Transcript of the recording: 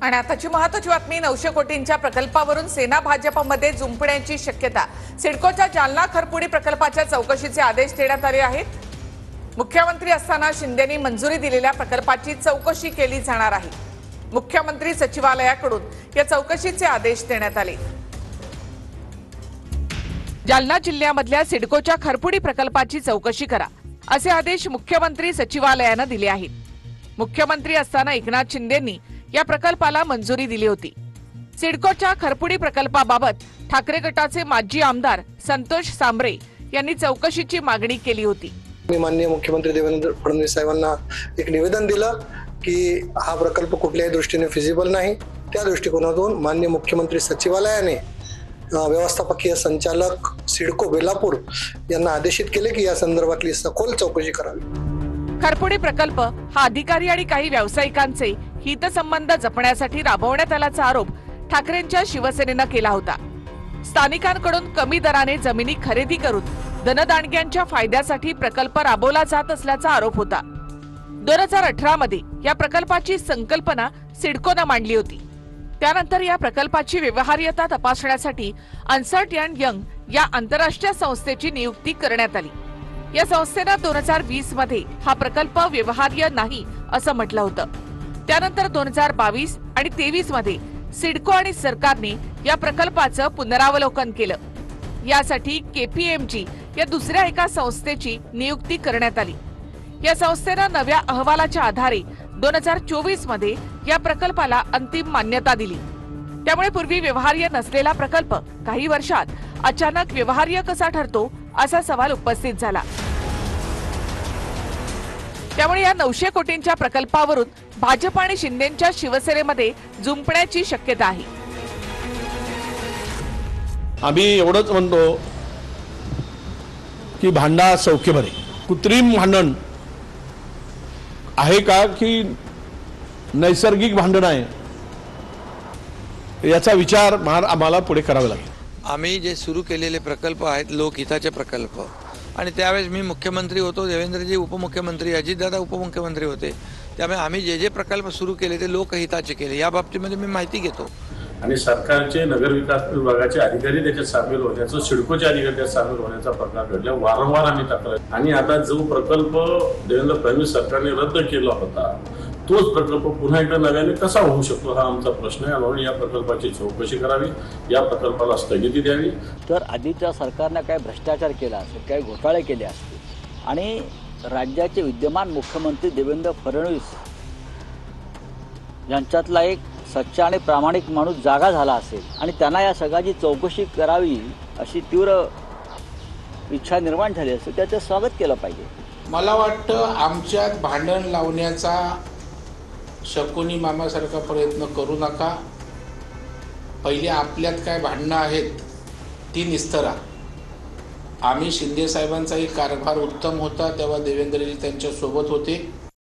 आणि आताची महत्त्वाची बातमी, 900 कोटींच्या प्रकल्पावरून सेना भाजपमध्ये जुंपण्याची शक्यता। सिडकोच्या जालना खरपुडी प्रकल्पाच्या चौकशीचे आदेश देण्यात आले आहेत। मुख्यमंत्री असताना शिंदेंनी मंजुरी दिलेल्या प्रकल्पाची चौकशी केली जाणार आहे। मुख्यमंत्री सचिवालयाकडून या चौकशीचे आदेश देण्यात आले। जालना जिल्ह्यामधल्या सिडकोच्या खरपुडी प्रकल्पाची चौकशी करा असे आदेश मुख्यमंत्री सचिवालयाने दिले आहेत। मुख्यमंत्री असताना एकनाथ शिंदेंनी या प्रकल्पाला मंजुरी दिली होती। सिडकोच्या खरपुडी प्रकल्पाबाबत ठाकरे गटाचे माजी आमदार संतोष सांबरे यांनी चौकशीची मागणी केली होती। मी माननीय मुख्यमंत्री देवेंद्र फडणवीस साहेबांना एक निवेदन दिलं की हा प्रकल्प कुठल्याही दृष्टीने फिजिबल नाही। त्या दृष्टिकोनातून माननीय मुख्यमंत्री सचिवालयाने व्यवस्थापकीय संचालक सिडको बेलापूर यांना आदेशित केले की या संदर्भातली सखोल चौकशी करावी। खरपुडी प्रकल्प हा अधिकारी आणि काही व्यावसायिकांचे हितसंबंध जपण्यासाठी राबवण्यात आल्याचा आरोप ठाकरेंच्या शिवसेनेने केला होता। स्थानिकांकडून कमी दराने जमिनी खरेदी करून धनदांडग्यांच्या फायद्यासाठी प्रकल्प राबवला जात असल्याचा आरोप होता। 2018 मध्ये या प्रकल्पाची संकल्पना सिडकोने मांडली होती। त्यानंतर या प्रकल्पाची व्यवहार्यता तपासण्यासाठी अन्सर्ट अँड यंग या आंतरराष्ट्रीय संस्थेची नियुक्ती करण्यात आली। या संस्थेने 2020 मध्ये हा प्रकल्प व्यवहार्य नाही असं म्हटलं होतं। त्यानंतर 2022 आणि 23 मध्ये सिडको आणि सरकारने या प्रकल्पाचं पुनरावलोकन केलं। यासाठी केपीएमजी या दुसऱ्या एका संस्थेची नियुक्ती करण्यात आली। या संस्थेने नव्या अहवालाच्या आधारे 2024 मध्ये या प्रकल्पाला अंतिम मान्यता दिली। त्यामुळे पूर्वी व्यवहार्य नसलेला प्रकल्प काही वर्षात अचानक व्यवहार्य कसा ठरतो असा सवाल उपस्थित झाला। त्यामुळे या 900 कोटींच्या प्रकल्पावरून भाजप आणि शिंदेंच्या शिवसेनेमध्ये जुंपण्याची शक्यता आहे। आम्ही एवढंच म्हणतो की भांडा सौख्य बरे। कृत्रिम भांडण आहे का की नैसर्गिक भांडण आहे याचा विचार आम्हाला पुढे करावा लागेल। आम्ही जे सुरू केलेले प्रकल्प आहेत लोकहिताचे प्रकल्प, आणि त्यावेळेस मी मुख्यमंत्री होतो, देवेंद्रजी उपमुख्यमंत्री, अजितदादा उपमुख्यमंत्री होते। त्यामुळे आम्ही जे प्रकल्प सुरू केले ते लोकहिताचे केले। या बाबतीमध्ये मी माहिती घेतो आणि सरकारचे नगर विकास विभागाचे अधिकारी त्याच्यात सामील होण्याचं, सिडकोचे अधिकारी त्यात सामील होण्याचा प्रकार घडला। वारंवार आम्ही तक्रार, आणि आता जो प्रकल्प देवेंद्र फडणवीस सरकारने रद्द केला होता तोच प्रकल्प पुन्हा एकदा नव्याने कसा होऊ शकतो हा आमचा प्रश्न आहे। म्हणून या प्रकल्पाची चौकशी करावी, या प्रकल्पाला स्थगिती द्यावी। तर आधीच्या सरकारने काय भ्रष्टाचार केला असेल, काय घोटाळे केले असतील, आणि राज्याचे विद्यमान मुख्यमंत्री देवेंद्र फडणवीस यांच्यातला एक सच्चा आणि प्रामाणिक माणूस जागा झाला असेल आणि त्यांना या सगळ्याची चौकशी करावी अशी तीव्र इच्छा निर्माण झाली असेल, त्याचं स्वागत केलं पाहिजे। मला वाटतं आमच्यात भांडण लावण्याचा शकुनी मामासारखा प्रयत्न करू नका। पहिले आपल्यात काय भांडणं आहेत ती निस्तरा। आम्ही शिंदे साहेबांचाही कारभार उत्तम होता तेव्हा देवेंद्रजी त्यांच्या सोबत होते।